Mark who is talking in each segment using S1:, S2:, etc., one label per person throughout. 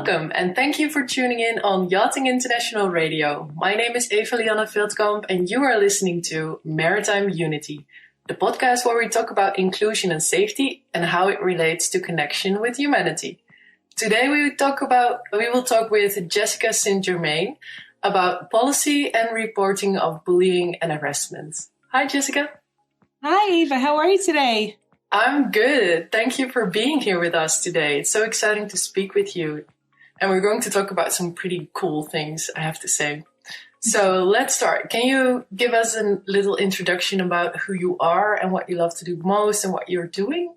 S1: Welcome, and thank you for tuning in on Yachting International Radio. My name is Eva Lianne Veldkamp, and you are listening to Maritime Unity, the podcast where we talk about inclusion and safety and how it relates to connection with humanity. Today we will talk with Jessica St. Germaine about policy and reporting of bullying and harassment. Hi, Jessica.
S2: Hi, Eva. How are you today?
S1: I'm good. Thank you for being here with us today. It's so exciting to speak with you. And we're going to talk about some pretty cool things, I have to say. So let's start. Can you give us a little introduction about who you are and what you love to do most and what you're doing?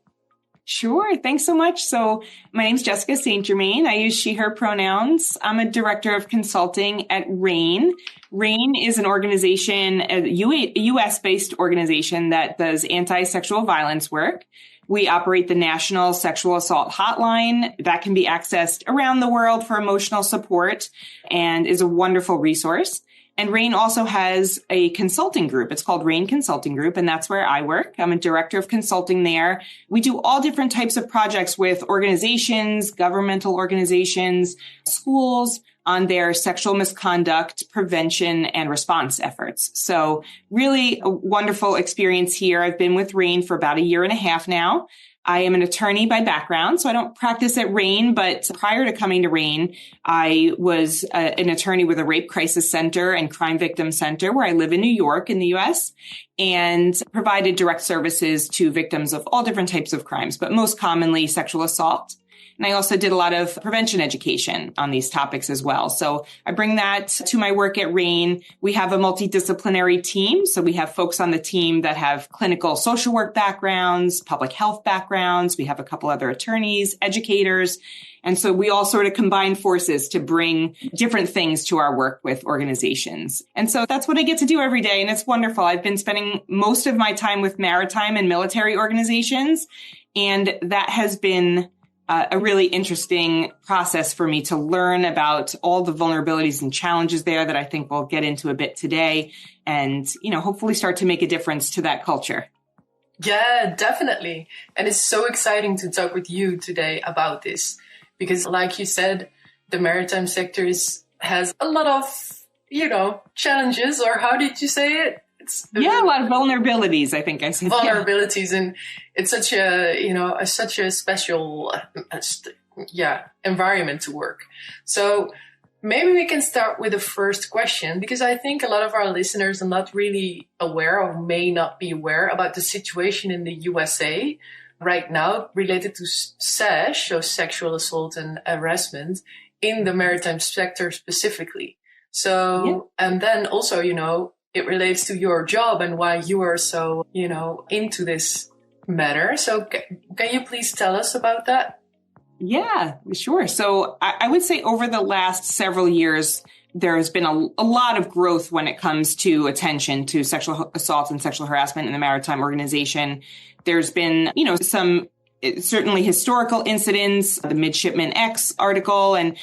S2: Sure. Thanks so much. So my name's Jessica St. Germaine. I use she, her pronouns. I'm a director of consulting at RAINN. RAINN is an organization, a US-based organization that does anti-sexual violence work. We operate the National Sexual Assault Hotline that can be accessed around the world for emotional support and is a wonderful resource. And RAINN also has a consulting group. It's called RAINN Consulting Group, and that's where I work. I'm a director of consulting there. We do all different types of projects with organizations, governmental organizations, schools on their sexual misconduct prevention and response efforts. So really a wonderful experience here. I've been with RAINN for about a year and a half now. I am an attorney by background, so I don't practice at RAINN, but prior to coming to RAINN, I was an attorney with a rape crisis center and crime victim center where I live in New York in the US and provided direct services to victims of all different types of crimes, but most commonly sexual assault. And I also did a lot of prevention education on these topics as well. So I bring that to my work at RAINN. We have a multidisciplinary team. So we have folks on the team that have clinical social work backgrounds, public health backgrounds. We have a couple other attorneys, educators. And so we all sort of combine forces to bring different things to our work with organizations. And so that's what I get to do every day. And it's wonderful. I've been spending most of my time with maritime and military organizations. And that has been a really interesting process for me to learn about all the vulnerabilities and challenges there that I think we'll get into a bit today and, hopefully start to make a difference to that culture.
S1: Yeah, definitely. And it's so exciting to talk with you today about this because like you said, the maritime sector has a lot of, challenges, or how did you say it?
S2: A lot of vulnerabilities, I think I said.
S1: Vulnerabilities, and it's such a special, environment to work. So maybe we can start with the first question, because I think a lot of our listeners are not really aware or may not be aware about the situation in the USA right now related to SASH, so sexual assault and harassment in the maritime sector specifically. So, and then also, it relates to your job and why you are so, into this matter. So can you please tell us about that?
S2: Yeah, sure. So I would say over the last several years, there has been a lot of growth when it comes to attention to sexual assault and sexual harassment in the maritime organization. There's been, some certainly historical incidents, the Midshipman X article, and,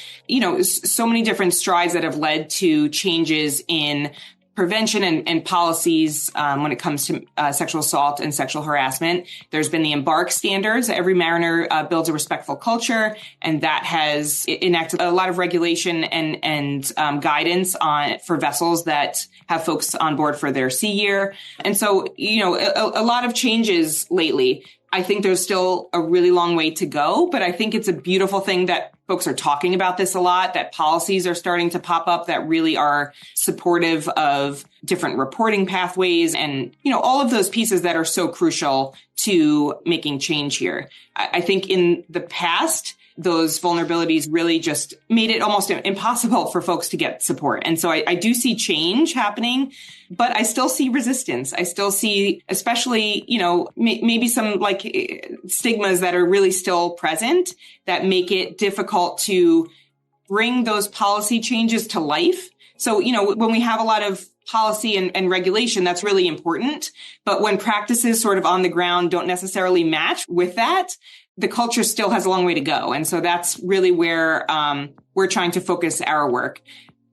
S2: so many different strides that have led to changes in prevention and policies when it comes to sexual assault and sexual harassment. There's been the Embark standards. Every mariner builds a respectful culture, and that has enacted a lot of regulation and guidance for vessels that have folks on board for their sea year. And so, a lot of changes lately. I think there's still a really long way to go, but I think it's a beautiful thing that folks are talking about this a lot, that policies are starting to pop up that really are supportive of different reporting pathways and, all of those pieces that are so crucial to making change here. I think in the past, those vulnerabilities really just made it almost impossible for folks to get support. And so I do see change happening, but I still see resistance. I still see, especially, maybe some stigmas that are really still present that make it difficult to bring those policy changes to life. So, when we have a lot of policy and regulation, that's really important. But when practices sort of on the ground don't necessarily match with that, the culture still has a long way to go. And so that's really where we're trying to focus our work.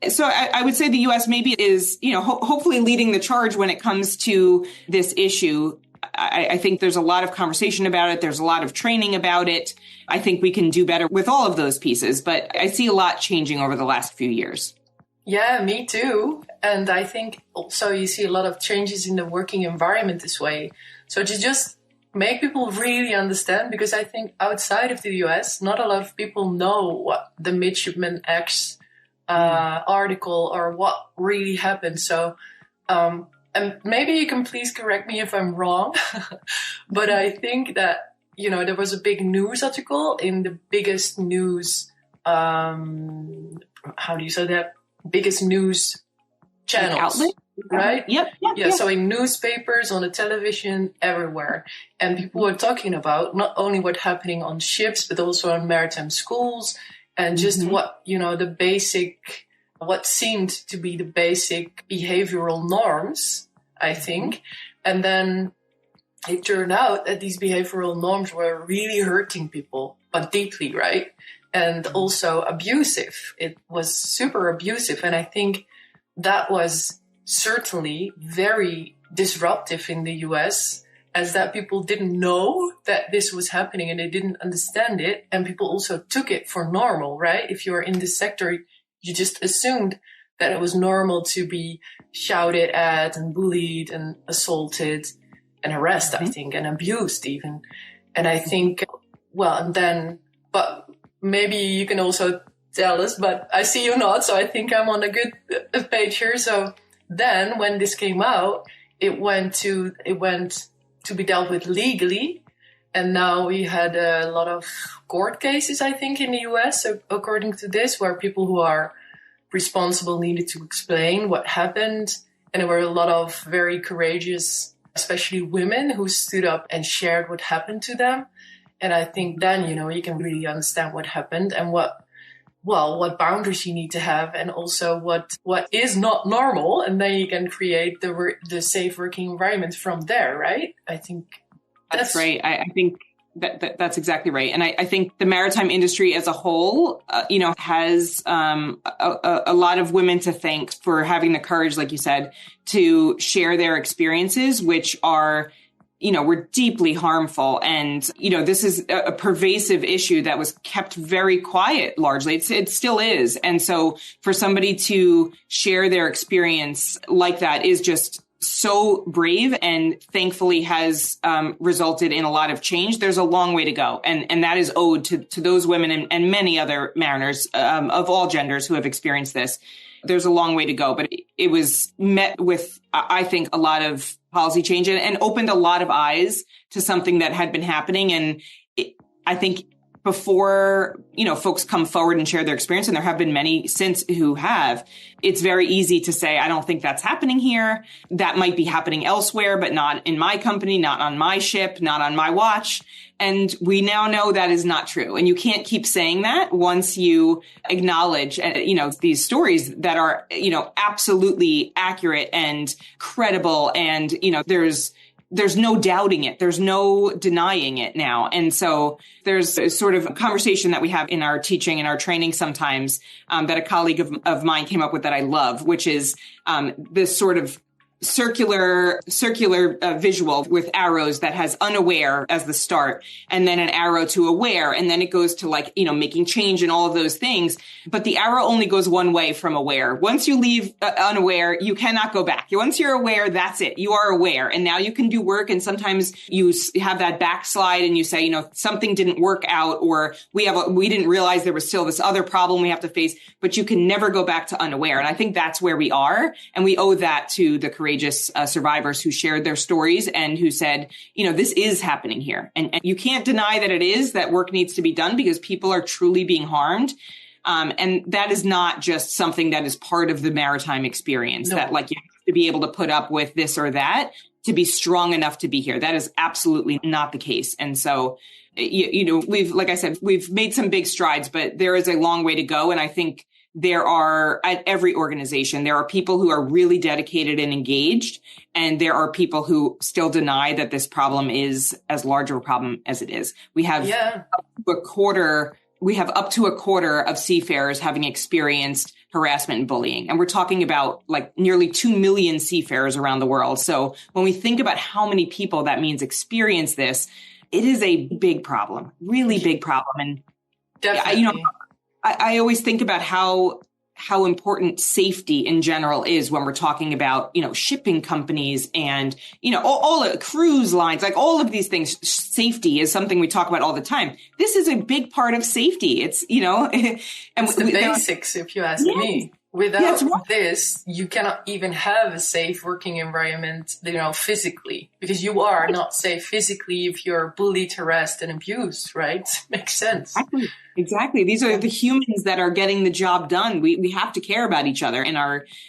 S2: So I would say the U.S. maybe is, hopefully leading the charge when it comes to this issue. I think there's a lot of conversation about it. There's a lot of training about it. I think we can do better with all of those pieces, but I see a lot changing over the last few years.
S1: Yeah, me too. And I think also you see a lot of changes in the working environment this way. So to just make people really understand, because I think outside of the US, not a lot of people know what the Midshipman X article or what really happened. So, and maybe you can please correct me if I'm wrong, but I think that, you know, there was a big news article in the biggest news, how do you say that? Biggest news channels. Outlet? Right?
S2: Yep.
S1: Yeah. So in newspapers, on the television, everywhere. And people were talking about not only what's happening on ships, but also on maritime schools and just what, you know, what seemed to be the basic behavioral norms, I think. And then it turned out that these behavioral norms were really hurting people, but deeply, right? And also abusive. It was super abusive. And I think that was certainly very disruptive in the US, as that people didn't know that this was happening and they didn't understand it. And people also took it for normal, right? If you're in this sector, you just assumed that it was normal to be shouted at and bullied and assaulted and harassed, I think, and abused even. And I think, but maybe you can also tell us, but I see you not, so I think I'm on a good page here. So then when this came out, it went to be dealt with legally. And now we had a lot of court cases, I think, in the US, according to this, where people who are responsible needed to explain what happened. And there were a lot of very courageous, especially women, who stood up and shared what happened to them. And I think then, you know, you can really understand what happened and what boundaries you need to have, and also what is not normal. And then you can create the safe working environment from there, right? I think
S2: that's right. I think that's exactly right. And I think the maritime industry as a whole, has a lot of women to thank for having the courage, like you said, to share their experiences, which are, were deeply harmful. And, this is a pervasive issue that was kept very quiet, largely. It still is. And so for somebody to share their experience like that is just so brave, and thankfully has resulted in a lot of change. There's a long way to go. And that is owed to those women and many other mariners of all genders who have experienced this. There's a long way to go, but it was met with, I think, a lot of policy change and opened a lot of eyes to something that had been happening. And I think before, folks come forward and share their experience, and there have been many since who have, it's very easy to say, I don't think that's happening here. That might be happening elsewhere, but not in my company, not on my ship, not on my watch. And we now know that is not true. And you can't keep saying that once you acknowledge, these stories that are, absolutely accurate and credible. And, there's no doubting it. There's no denying it now. And so there's a sort of conversation that we have in our teaching and our training sometimes that a colleague of mine came up with that I love, which is this sort of circular visual with arrows that has unaware as the start, and then an arrow to aware, and then it goes to making change and all of those things. But the arrow only goes one way from aware. Once you leave unaware, you cannot go back. Once you're aware, that's it. You are aware, and now you can do work. And sometimes you have that backslide, and you say, something didn't work out, or we didn't realize there was still this other problem we have to face. But you can never go back to unaware. And I think that's where we are, and we owe that to the courageous survivors who shared their stories and who said, this is happening here. And you can't deny that it is, that work needs to be done because people are truly being harmed. And that is not just something that is part of the maritime experience, that you have to be able to put up with this or that to be strong enough to be here. That is absolutely not the case. And so, we've made some big strides, but there is a long way to go. And I think there are, at every organization, there are people who are really dedicated and engaged, and there are people who still deny that this problem is as large of a problem as it is. We have up to a quarter of seafarers having experienced harassment and bullying. And we're talking about like nearly 2 million seafarers around the world. So when we think about how many people that means experience this, it is a big problem, really big problem. And
S1: definitely.
S2: I always think about how important safety in general is when we're talking about, shipping companies and, all the cruise lines, like all of these things. Safety is something we talk about all the time. This is a big part of safety. It's, and
S1: it's the basics, if you ask me. Without this, you cannot even have a safe working environment, physically, because you are not safe physically if you're bullied, harassed, and abused, right? Makes sense.
S2: Exactly. These are the humans that are getting the job done. We have to care about each other and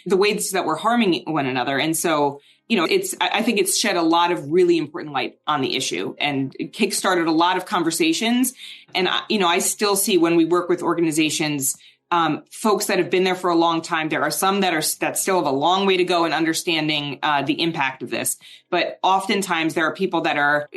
S2: the ways that we're harming one another. And so, I think it's shed a lot of really important light on the issue and it kickstarted a lot of conversations. And, I still see when we work with organizations, folks that have been there for a long time. There are some that still have a long way to go in understanding the impact of this. But oftentimes there are people that are,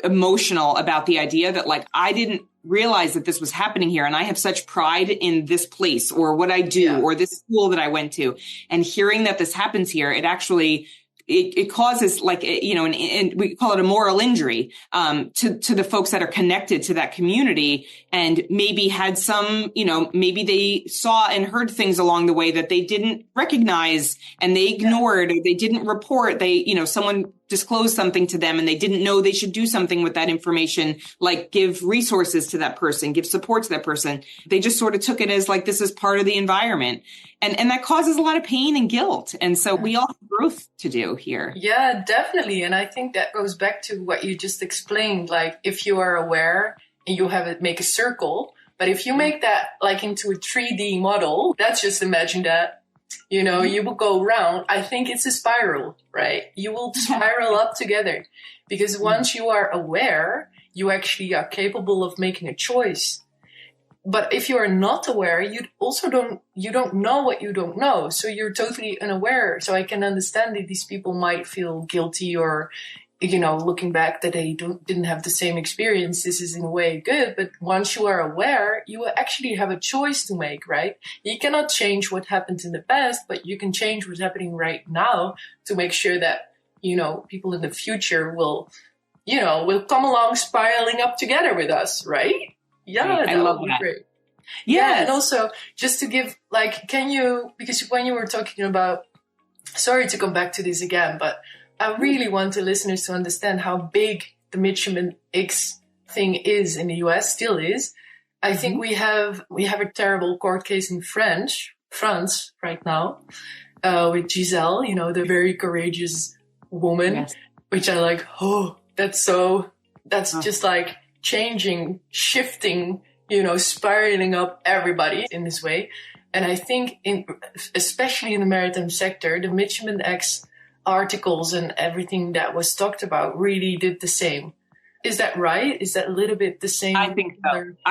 S2: emotional about the idea that like, I didn't realize that this was happening here. And I have such pride in this place or what I do or this school that I went to. And hearing that this happens here, it actually it causes like, and we call it a moral injury to the folks that are connected to that community and maybe had some, maybe they saw and heard things along the way that they didn't recognize and they ignored or they didn't report. Someone disclosed something to them and they didn't know they should do something with that information, like give resources to that person, give support to that person. They just sort of took it as like, this is part of the environment. And that causes a lot of pain and guilt. And so we all have growth to do here.
S1: Yeah, definitely. And I think that goes back to what you just explained. Like if you are aware and you have it make a circle, but if you make that like into a 3D model, let's just imagine that, you will go around. I think it's a spiral, right? You will spiral up together because once you are aware, you actually are capable of making a choice. But if you are not aware, you don't know what you don't know. So you're totally unaware. So I can understand that these people might feel guilty or, looking back that they didn't have the same experience. This is in a way good. But once you are aware, you will actually have a choice to make, right? You cannot change what happened in the past, but you can change what's happening right now to make sure that, people in the future will come along spiraling up together with us, right? Yeah,
S2: I love that.
S1: Great.
S2: Yes.
S1: Yeah, and also just to give, because when you were talking about, sorry to come back to this again, but I really want the listeners to understand how big the Midshipman X thing is in the US, still is. I think we have a terrible court case in France right now, with Giselle, the very courageous woman, which I like, that's just like changing, shifting, spiraling up everybody in this way. And I think especially in the maritime sector, the Midshipman X articles and everything that was talked about really did the same. Is that right? Is that a little bit the same?
S2: I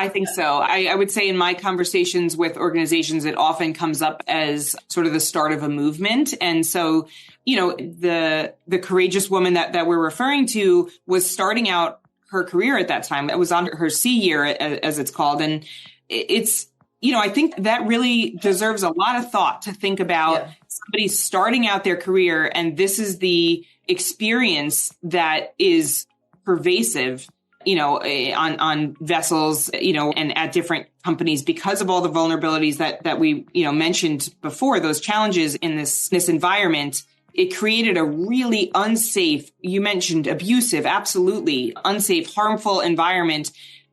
S2: think so. I would say in my conversations with organizations, it often comes up as sort of the start of a movement. And so, the courageous woman that we're referring to was starting out her career at that time. It was on her C year, as it's called. And it's, I think that really deserves a lot of thought to think about somebody starting out their career. And this is the experience that is pervasive, on vessels, and at different companies because of all the vulnerabilities that we, mentioned before, those challenges in this environment. It created a really unsafe, you mentioned abusive, absolutely unsafe, harmful environment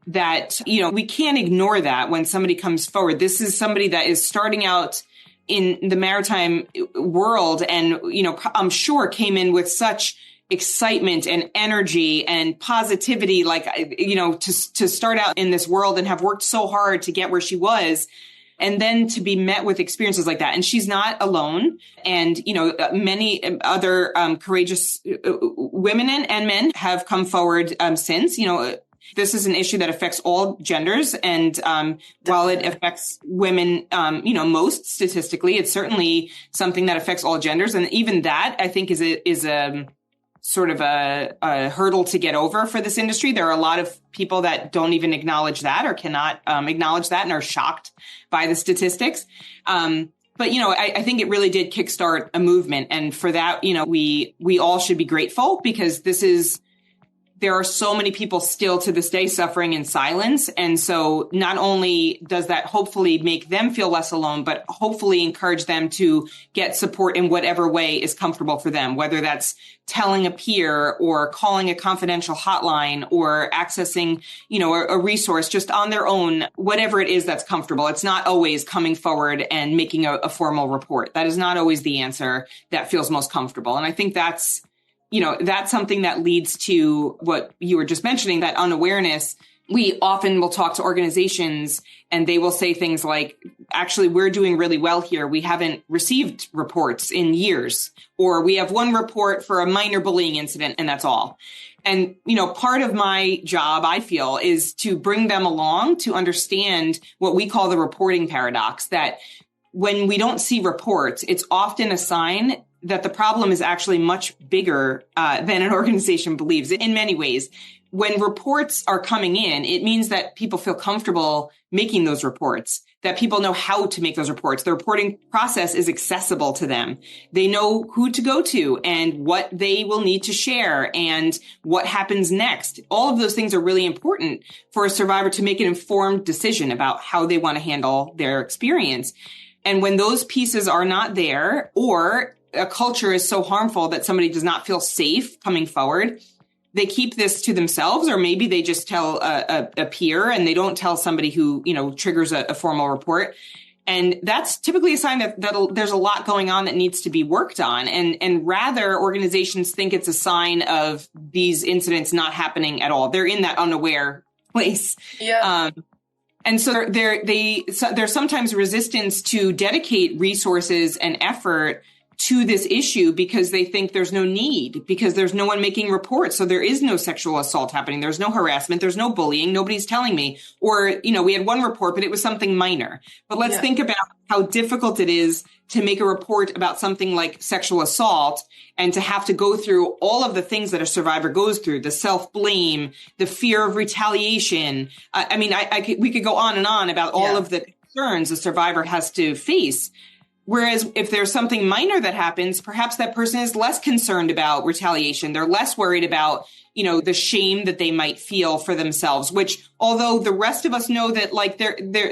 S2: that, we can't ignore that when somebody comes forward. This is somebody that is starting out in the maritime world and, I'm sure came in with such excitement and energy and positivity, to start out in this world and have worked so hard to get where she was. And then to be met with experiences like that. And she's not alone. And, many other courageous women and men have come forward since. This is an issue that affects all genders. And while it affects women, most statistically, it's certainly something that affects all genders. And even that, I think, is a sort of a hurdle to get over for this industry. There are a lot of people that don't even acknowledge that or cannot acknowledge that and are shocked by the statistics. But, I think it really did kickstart a movement. And for that, we all should be grateful, because there are so many people still to this day suffering in silence. And so not only does that hopefully make them feel less alone, but hopefully encourage them to get support in whatever way is comfortable for them, whether that's telling a peer or calling a confidential hotline or accessing, a resource just on their own, whatever it is that's comfortable. It's not always coming forward and making a formal report. That is not always the answer that feels most comfortable. And I think that's something that leads to what you were just mentioning, that unawareness. We often will talk to organizations and they will say things like, actually, we're doing really well here. We haven't received reports in years, or we have one report for a minor bullying incident and that's all. And, part of my job, I feel, is to bring them along to understand what we call the reporting paradox, that when we don't see reports, it's often a sign that the problem is actually much bigger than an organization believes in many ways. When reports are coming in, it means that people feel comfortable making those reports, that people know how to make those reports. The reporting process is accessible to them. They know who to go to and what they will need to share and what happens next. All of those things are really important for a survivor to make an informed decision about how they want to handle their experience. And when those pieces are not there, or a culture is so harmful that somebody does not feel safe coming forward, they keep this to themselves, or maybe they just tell a peer and they don't tell somebody who, triggers a formal report. And that's typically a sign that there's a lot going on that needs to be worked on. And rather, organizations think it's a sign of these incidents not happening at all. They're in that unaware place.
S1: Yeah.
S2: And so there's sometimes resistance to dedicate resources and effort to this issue because they think there's no need, because there's no one making reports. So there is no sexual assault happening. There's no harassment. There's no bullying. Nobody's telling me. Or, we had one report, but it was something minor. But let's think about how difficult it is to make a report about something like sexual assault and to have to go through all of the things that a survivor goes through, the self-blame, the fear of retaliation. We could go on and on about all of the concerns a survivor has to face. Whereas if there's something minor that happens, perhaps that person is less concerned about retaliation. They're less worried about, the shame that they might feel for themselves, which, although the rest of us know that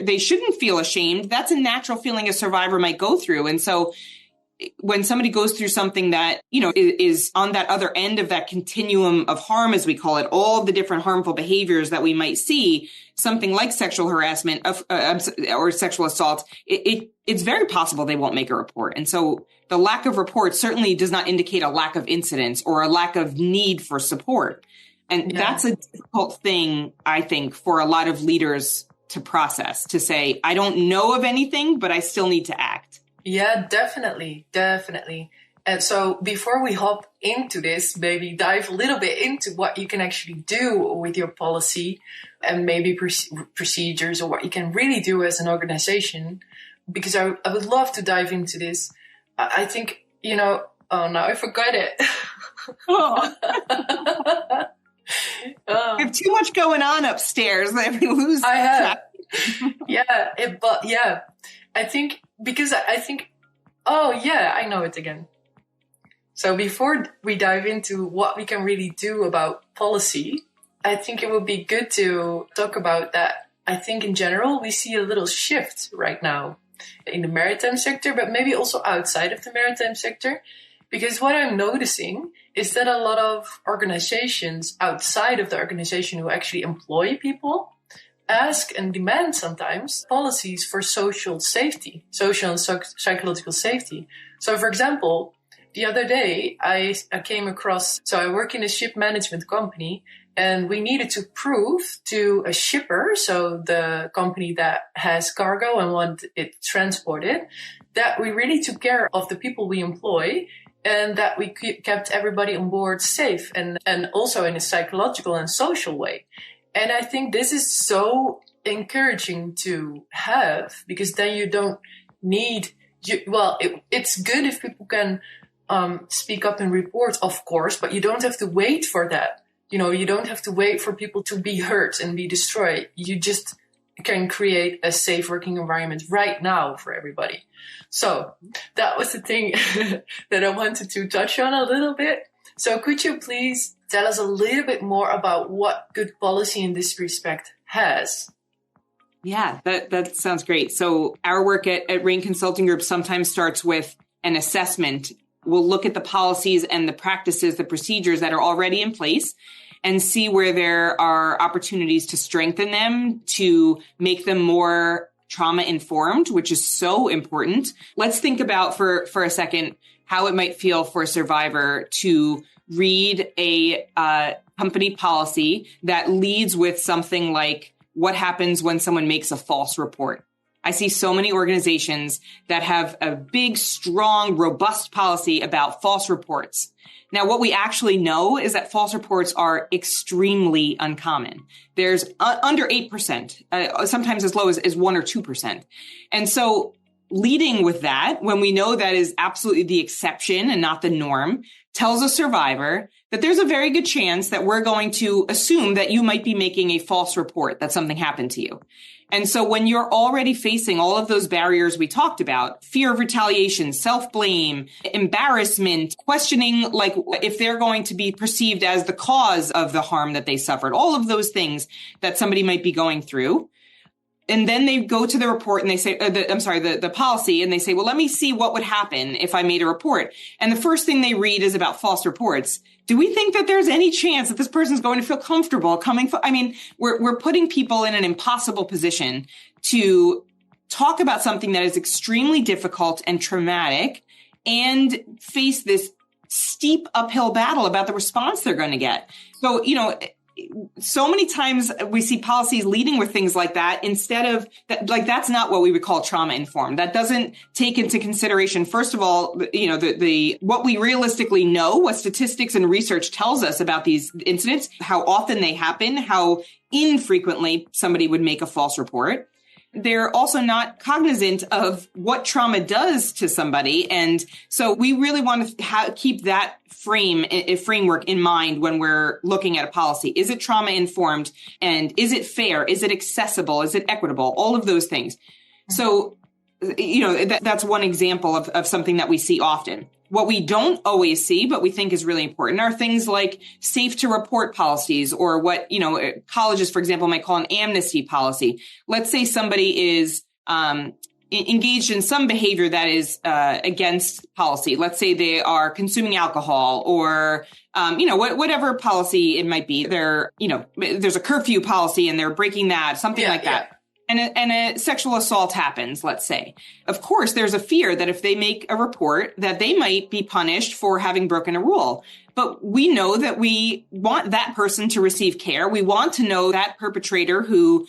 S2: they shouldn't feel ashamed, that's a natural feeling a survivor might go through. And so when somebody goes through something that, is on that other end of that continuum of harm, as we call it, all of the different harmful behaviors that we might see, something like sexual harassment or sexual assault, it's very possible they won't make a report. And so the lack of reports certainly does not indicate a lack of incidents or a lack of need for support. And that's a difficult thing, I think, for a lot of leaders to process, to say, I don't know of anything, but I still need to act.
S1: Yeah, definitely. And so before we hop into this, maybe dive a little bit into what you can actually do with your policy and maybe procedures, or what you can really do as an organization, because I would love to dive into this. I think, oh, now I forgot it.
S2: Oh. I have too much going on upstairs that we lose track. I think, I know it again. So before we dive into what we can really do about policy, I think it would be good to talk about that. I think in general, we see a little shift right now in the maritime sector, but maybe also outside of the maritime sector. Because what I'm noticing is that a lot of organizations outside of the organization who actually employ people ask and demand sometimes policies for social and psychological safety. So, for example, the other day I came across, so I work in a ship management company, and we needed to prove to a shipper, so the company that has cargo and want it transported, that we really took care of the people we employ and that we kept everybody on board safe and also in a psychological and social way. And I think this is so encouraging to have, because then you don't need, it's good if people can
S1: speak up and report, of course, but you don't have to wait for that. You don't have to wait for people to be hurt and be destroyed. You just can create a safe working environment right now for everybody. So that was the thing that I wanted to touch on a little bit. So could you please tell us a little bit more about what good policy in this respect has?
S2: Yeah, that sounds great. So our work at RAINN Consulting Group sometimes starts with an assessment. We'll look at the policies and the practices, the procedures that are already in place, and see where there are opportunities to strengthen them, to make them more trauma-informed, which is so important. Let's think about for a second how it might feel for a survivor to read a company policy that leads with something like, what happens when someone makes a false report? I see so many organizations that have a big, strong, robust policy about false reports. Now, what we actually know is that false reports are extremely uncommon. There's under 8%, sometimes as low as 1 or 2%. And so leading with that, when we know that is absolutely the exception and not the norm, tells a survivor that there's a very good chance that we're going to assume that you might be making a false report, that something happened to you. And so when you're already facing all of those barriers we talked about, fear of retaliation, self-blame, embarrassment, questioning like if they're going to be perceived as the cause of the harm that they suffered, all of those things that somebody might be going through. And then they go to the report and they say, the policy, and they say, well, let me see what would happen if I made a report. And the first thing they read is about false reports. Do we think that there's any chance that this person's going to feel comfortable coming? We're putting people in an impossible position to talk about something that is extremely difficult and traumatic and face this steep uphill battle about the response they're going to get. So, so many times we see policies leading with things like that instead of that, like that's not what we would call trauma informed. That doesn't take into consideration, first of all, the what we realistically know, what statistics and research tells us about these incidents, how often they happen, how infrequently somebody would make a false report. They're also not cognizant of what trauma does to somebody. And so we really want to keep that framework in mind when we're looking at a policy. Is it trauma informed? And is it fair? Is it accessible? Is it equitable? All of those things. So, that's one example of something that we see often. What we don't always see, but we think is really important, are things like safe to report policies, or what, colleges, for example, might call an amnesty policy. Let's say somebody is engaged in some behavior that is against policy. Let's say they are consuming alcohol or, whatever policy it might be. There's a curfew policy and they're breaking that, something like that. And a sexual assault happens, let's say. Of course, there's a fear that if they make a report that they might be punished for having broken a rule. But we know that we want that person to receive care. We want to know that perpetrator who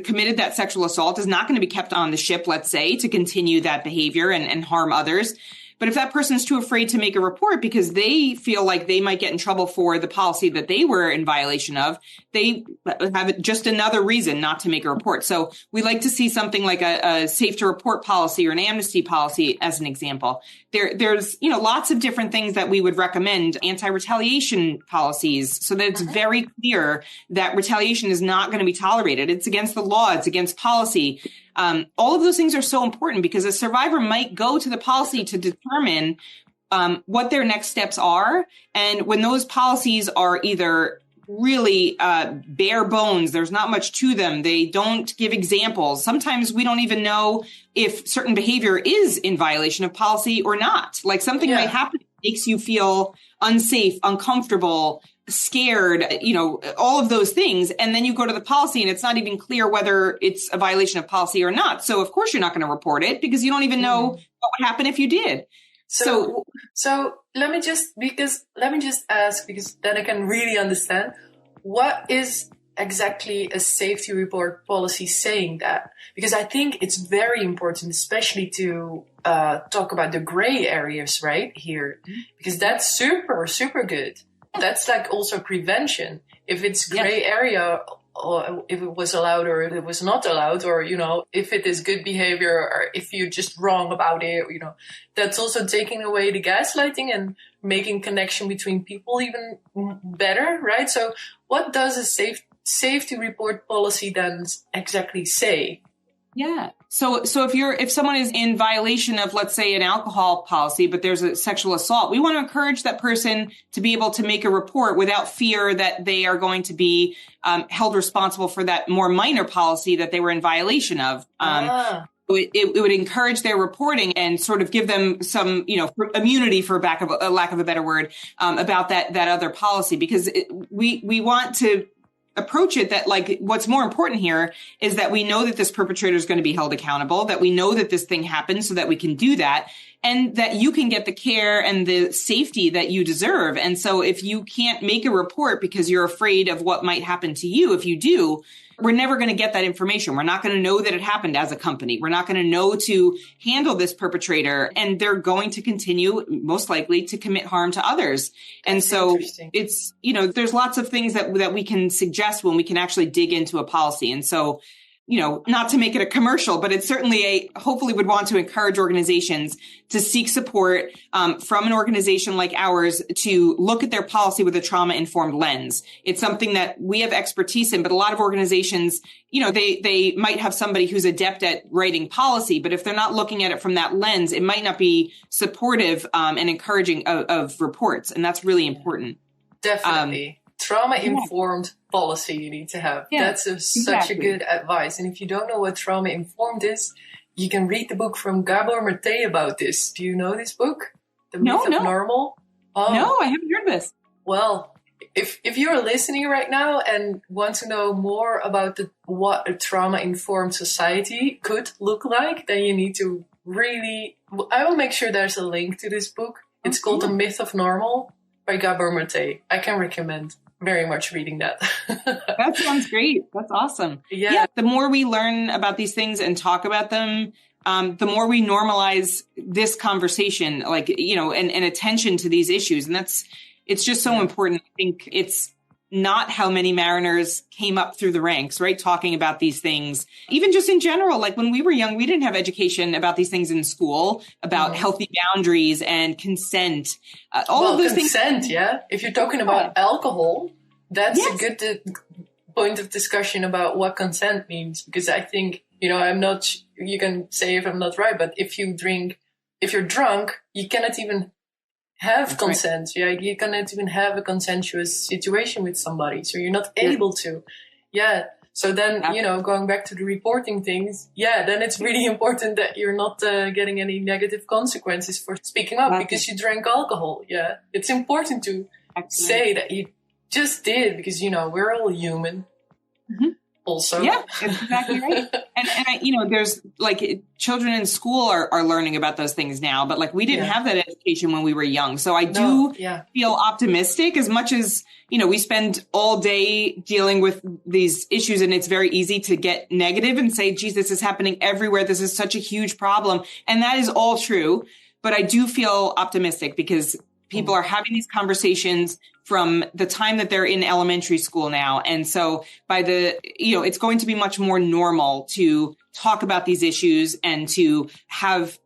S2: committed that sexual assault is not going to be kept on the ship, let's say, to continue that behavior and harm others. But if that person is too afraid to make a report because they feel like they might get in trouble for the policy that they were in violation of, they have just another reason not to make a report. So we like to see something like a safe to report policy or an amnesty policy as an example. There's lots of different things that we would recommend, anti-retaliation policies, so that it's very clear that retaliation is not going to be tolerated. It's against the law. It's against policy. All of those things are so important because a survivor might go to the policy to determine what their next steps are. And when those policies are either really bare bones, there's not much to them, they don't give examples. Sometimes we don't even know if certain behavior is in violation of policy or not. Like something might happen that makes you feel unsafe, uncomfortable, scared, all of those things. And then you go to the policy and it's not even clear whether it's a violation of policy or not. So of course you're not going to report it because you don't even know what would happen if you did.
S1: So let me just ask, because then I can really understand, what is exactly a safety report policy saying that? Because I think it's very important, especially to talk about the gray areas right here, because that's super, super good. That's like also prevention. If it's gray area, or if it was allowed or if it was not allowed, or, if it is good behavior or if you're just wrong about it, that's also taking away the gaslighting and making connection between people even better, right? So what does a safety report policy then exactly say?
S2: Yeah. So if someone is in violation of, let's say, an alcohol policy, but there's a sexual assault, we want to encourage that person to be able to make a report without fear that they are going to be held responsible for that more minor policy that they were in violation of. It would encourage their reporting and sort of give them some, immunity, for lack of a better word, about that other policy, because we want to approach it that, like, what's more important here is that we know that this perpetrator is going to be held accountable, that we know that this thing happened so that we can do that, and that you can get the care and the safety that you deserve. And so if you can't make a report because you're afraid of what might happen to you, if you do, we're never going to get that information. We're not going to know that it happened as a company. We're not going to know to handle this perpetrator, and they're going to continue, most likely, to commit harm to others. And so it's, there's lots of things that we can suggest when we can actually dig into a policy. And so, not to make it a commercial, but it's certainly hopefully would want to encourage organizations to seek support from an organization like ours to look at their policy with a trauma-informed lens. It's something that we have expertise in, but a lot of organizations, they might have somebody who's adept at writing policy, but if they're not looking at it from that lens, it might not be supportive and encouraging of reports. And that's really important.
S1: Definitely. Trauma-informed policy you need to have.
S2: Yeah,
S1: That's such a good advice. And if you don't know what trauma-informed is, you can read the book from Gabor Mate about this. Do you know this book? The Myth of Normal? Oh.
S2: No, I haven't heard this.
S1: Well, if you're listening right now and want to know more about what a trauma-informed society could look like, then you need to really... I will make sure there's a link to this book. It's called The Myth of Normal by Gabor Mate. I can recommend very much reading that.
S2: That sounds great. That's awesome. Yeah. The more we learn about these things and talk about them, the more we normalize this conversation, and attention to these issues. And it's just so important. I think it's not how many mariners came up through the ranks, right? Talking about these things, even just in general, like when we were young, we didn't have education about these things in school, about healthy boundaries and consent. All of those
S1: consent,
S2: things.
S1: Yeah. If you're talking about alcohol, that's a good point of discussion about what consent means, because I think, I'm not, you can say if I'm not right, but if you're drunk, you cannot even have consent. Right. Yeah, you cannot even have a consensuous situation with somebody. So you're not able to. Yeah. So then, going back to the reporting things, then it's really important that you're not getting any negative consequences for speaking up because you drank alcohol. Yeah. It's important to say that you just did, because, we're all human. Mm-hmm. Also. Yeah,
S2: that's exactly right. And there's children in school are learning about those things now, but we didn't have that education when we were young. So I do feel optimistic, as much as, we spend all day dealing with these issues, and it's very easy to get negative and say, geez, this is happening everywhere. This is such a huge problem. And that is all true. But I do feel optimistic because people are having these conversations from the time that they're in elementary school now. And so it's going to be much more normal to talk about these issues and to have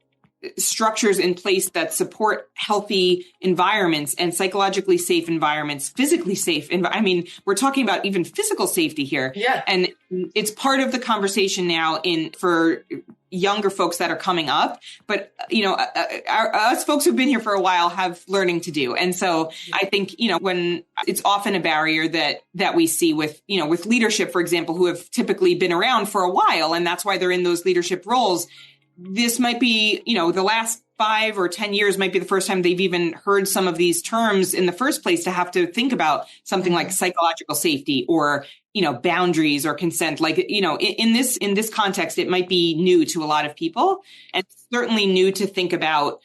S2: structures in place that support healthy environments and psychologically safe environments, physically safe. We're talking about even physical safety here.
S1: Yeah.
S2: And it's part of the conversation now for younger folks that are coming up. But, us folks who've been here for a while have learning to do. And so I think, when it's often a barrier that we see with leadership, for example, who have typically been around for a while, and that's why they're in those leadership roles. This might be, the last 5 or 10 years might be the first time they've even heard some of these terms in the first place, to have to think about something like psychological safety or, boundaries or consent. In this context, it might be new to a lot of people, and certainly new to think about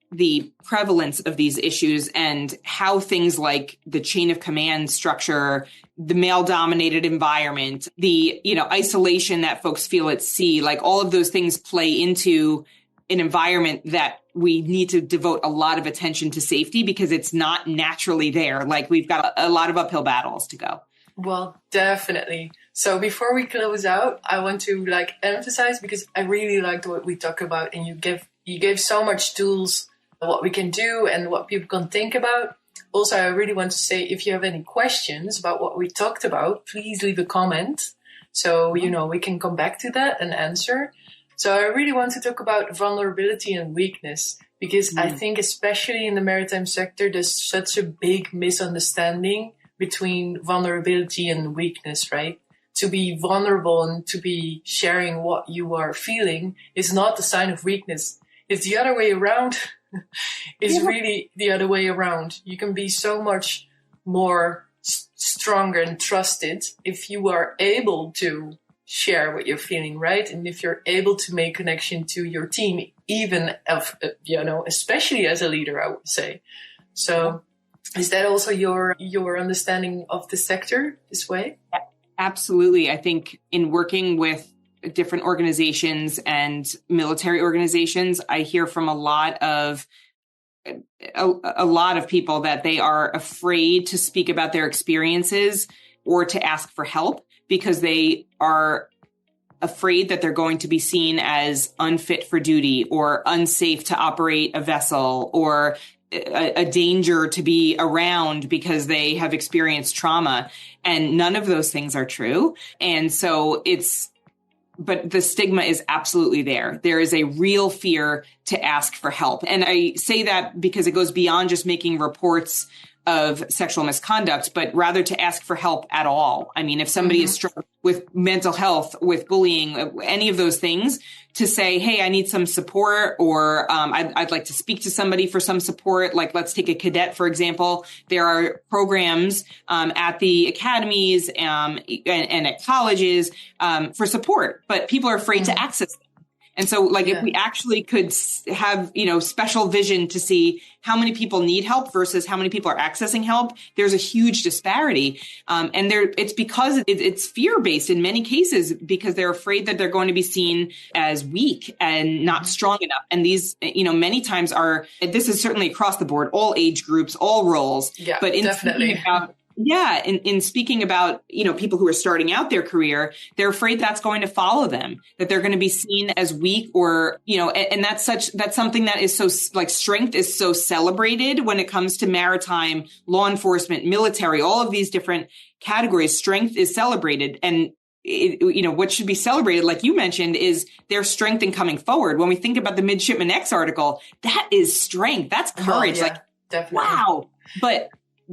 S2: the prevalence of these issues and how things like the chain of command structure, the male-dominated environment, the, isolation that folks feel at sea, all of those things play into an environment that we need to devote a lot of attention to safety, because it's not naturally there. We've got a lot of uphill battles to go.
S1: Well, definitely. So before we close out, I want to emphasize, because I really liked what we talked about, and you gave so much tools what we can do and what people can think about. Also, I really want to say, if you have any questions about what we talked about, please leave a comment. So, we can come back to that and answer. So I really want to talk about vulnerability and weakness, because I think especially in the maritime sector, there's such a big misunderstanding between vulnerability and weakness, right? To be vulnerable and to be sharing what you are feeling is not a sign of weakness. It's the other way around. It's really the other way around. You can be so much more stronger and trusted if you are able to share what you're feeling, right? And if you're able to make connection to your team, even especially as a leader, I would say. So is that also your understanding of the sector this way?
S2: Absolutely. I think in working with different organizations and military organizations, I hear from a lot of people that they are afraid to speak about their experiences or to ask for help, because they are afraid that they're going to be seen as unfit for duty or unsafe to operate a vessel or a danger to be around because they have experienced trauma. And none of those things are true. And so but the stigma is absolutely there. There is a real fear to ask for help. And I say that because it goes beyond just making reports of sexual misconduct, but rather to ask for help at all. I mean, if somebody is struggling with mental health, with bullying, any of those things, to say, hey, I need some support, or I'd like to speak to somebody for some support. Like, let's take a cadet, for example. There are programs at the academies and at colleges for support, but people are afraid to access them. And so if we actually could have, special vision to see how many people need help versus how many people are accessing help, there's a huge disparity. And it's because it's fear-based in many cases, because they're afraid that they're going to be seen as weak and not strong enough. And these, many times this is certainly across the board, all age groups, all roles. Yeah, but definitely. In speaking about, people who are starting out their career, they're afraid that's going to follow them, that they're going to be seen as weak, or, and that's something that is so, strength is so celebrated when it comes to maritime, law enforcement, military, all of these different categories. Strength is celebrated. And what should be celebrated, like you mentioned, is their strength in coming forward. When we think about the Midshipman X article, that is strength. That's courage.
S1: Definitely.
S2: Wow. But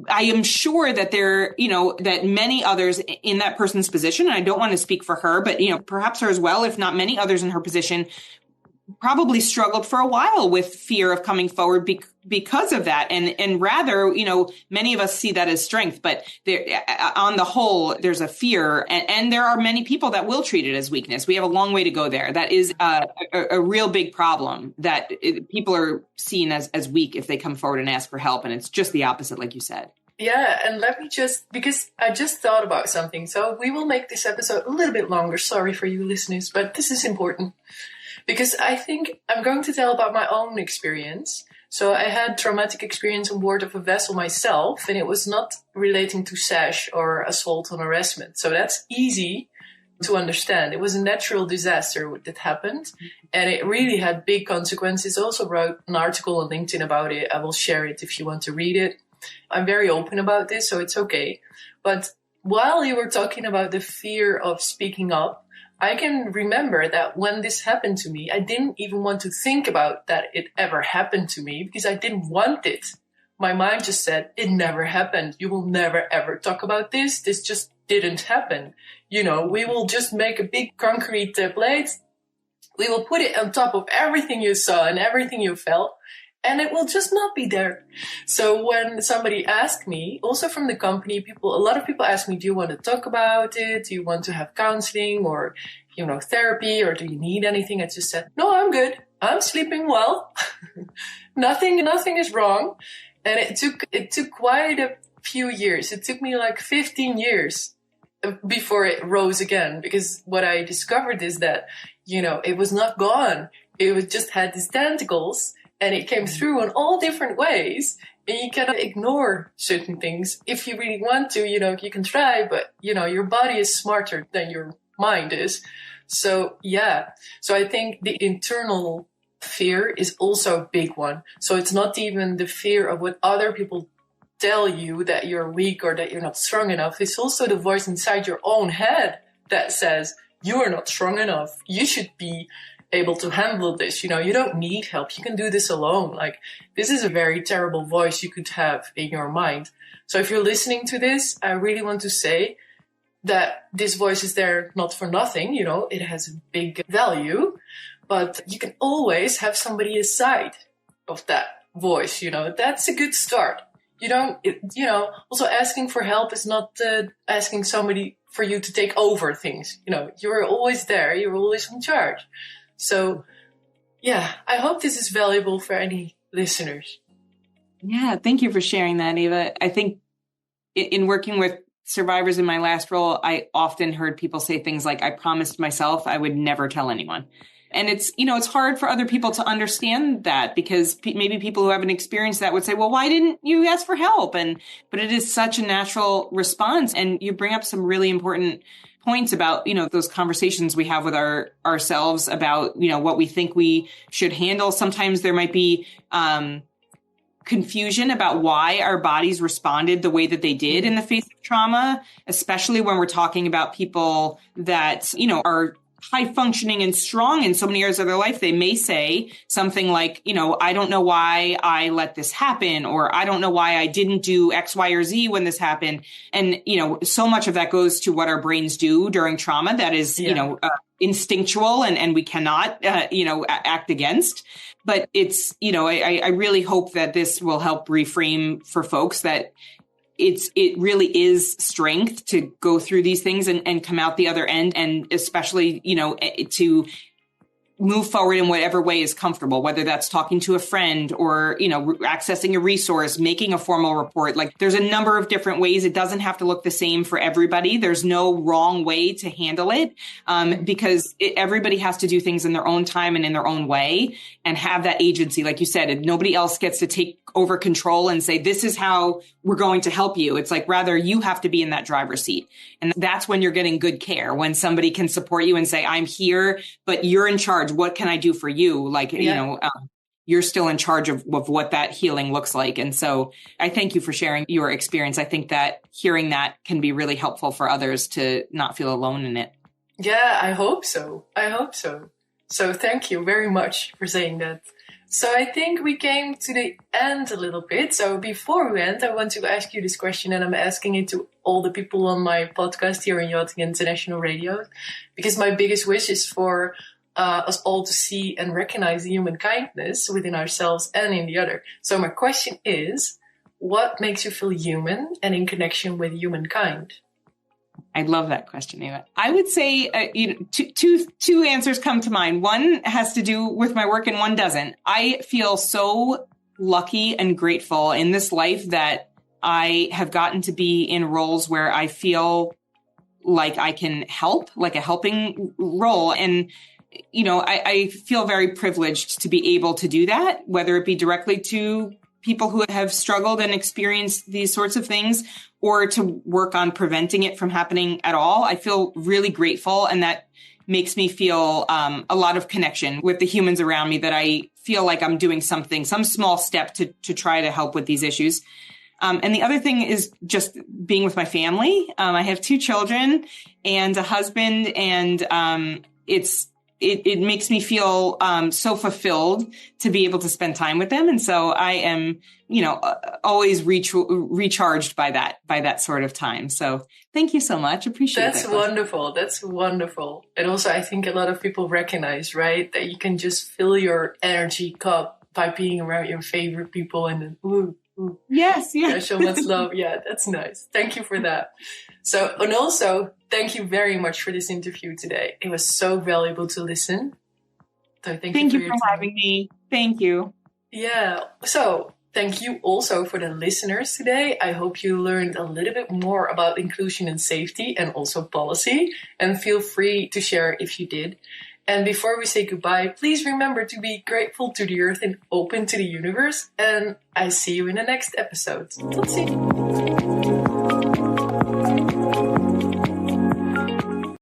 S2: I am sure that that many others in that person's position, and I don't want to speak for her, but, perhaps her as well, if not many others in her position, probably struggled for a while with fear of coming forward because of that. And rather, many of us see that as strength, but on the whole, there's a fear, and there are many people that will treat it as weakness. We have a long way to go there. That is a real big problem, that people are seen as weak if they come forward and ask for help. And it's just the opposite, like you said.
S1: Yeah, and let me because I just thought about something. So we will make this episode a little bit longer. Sorry for you listeners, but this is important. Because I think I'm going to tell about my own experience. So I had traumatic experience on board of a vessel myself, and it was not relating to SASH or assault and harassment. So that's easy to understand. It was a natural disaster that happened, and it really had big consequences. I also wrote an article on LinkedIn about it. I will share it if you want to read it. I'm very open about this, so it's okay. But while you were talking about the fear of speaking up, I can remember that when this happened to me, I didn't even want to think about that it ever happened to me, because I didn't want it. My mind just said, it never happened. You will never, ever talk about this. This just didn't happen. We will just make a big concrete plate. We will put it on top of everything you saw and everything you felt, and it will just not be there. So when somebody asked me, also from the company, a lot of people ask me, do you want to talk about it? Do you want to have counseling or, therapy, or do you need anything? I just said, no, I'm good. I'm sleeping well. Nothing is wrong. And it took quite a few years. It took me 15 years before it rose again, because what I discovered is that, it was not gone. It just had these tentacles. and it came through in all different ways. And you cannot ignore certain things. If you really want to, you can try, but, your body is smarter than your mind is. So, yeah. So I think the internal fear is also a big one. So it's not even the fear of what other people tell you, that you're weak or that you're not strong enough. It's also the voice inside your own head that says, you are not strong enough. You should be able to handle this. You don't need help. You can do this alone. Like, this is a very terrible voice you could have in your mind. So if you're listening to this, I really want to say that this voice is there not for nothing. It has a big value, but you can always have somebody aside of that voice. That's a good start. Also asking for help is not asking somebody for you to take over things. You're always there. You're always in charge. So, yeah, I hope this is valuable for any listeners.
S2: Yeah, thank you for sharing that, Eva. I think in working with survivors in my last role, I often heard people say things like, I promised myself I would never tell anyone. And it's hard for other people to understand that, because maybe people who haven't experienced that would say, well, why didn't you ask for help? But it is such a natural response. And you bring up some really important points about, those conversations we have with ourselves about, what we think we should handle. Sometimes there might be confusion about why our bodies responded the way that they did in the face of trauma, especially when we're talking about people that, are high functioning and strong in so many areas of their life. They may say something like, I don't know why I let this happen, or I don't know why I didn't do X, Y, or Z when this happened. And, so much of that goes to what our brains do during trauma that is, instinctual and we cannot, act against. But it's, I really hope that this will help reframe for folks that it really is strength to go through these things and come out the other end, and especially, to move forward in whatever way is comfortable, whether that's talking to a friend or, accessing a resource, making a formal report. Like, there's a number of different ways. It doesn't have to look the same for everybody. There's no wrong way to handle it, because everybody has to do things in their own time and in their own way and have that agency. Like you said, nobody else gets to take over control and say, this is how we're going to help you. It's like, rather, you have to be in that driver's seat. And that's when you're getting good care, when somebody can support you and say, I'm here, but you're in charge. What can I do for you? Like, you're still in charge of what that healing looks like. And so I thank you for sharing your experience. I think that hearing that can be really helpful for others to not feel alone in it.
S1: Yeah, I hope so. So thank you very much for saying that. So I think we came to the end a little bit. So before we end, I want to ask you this question, and I'm asking it to all the people on my podcast here in Yachting International Radio, because my biggest wish is for us all to see and recognize the human kindness within ourselves and in the other. So my question is, what makes you feel human and in connection with humankind?
S2: I love that question, Eva. I would say two answers come to mind. One has to do with my work and one doesn't. I feel so lucky and grateful in this life that I have gotten to be in roles where I feel like I can help, like a helping role. And I feel very privileged to be able to do that, whether it be directly to people who have struggled and experienced these sorts of things, or to work on preventing it from happening at all. I feel really grateful, and that makes me feel a lot of connection with the humans around me, that I feel like I'm doing something, some small step to try to help with these issues. And the other thing is just being with my family. I have 2 children and a husband, and it makes me feel so fulfilled to be able to spend time with them. And so I am, always recharged by that sort of time. So thank you so much. Appreciate that.
S1: That's wonderful. And also, I think a lot of people recognize, right, that you can just fill your energy cup by being around your favorite people, and then, ooh.
S2: Yes.
S1: So much love. Yeah, that's nice. Thank you for that. So, and also, thank you very much for this interview today. It was so valuable to listen. So thank you for
S2: having me. Thank you.
S1: Yeah. So thank you also for the listeners today. I hope you learned a little bit more about inclusion and safety, and also policy. And feel free to share if you did. And before we say goodbye, please remember to be grateful to the earth and open to the universe. And I see you in the next episode. Tot ziens.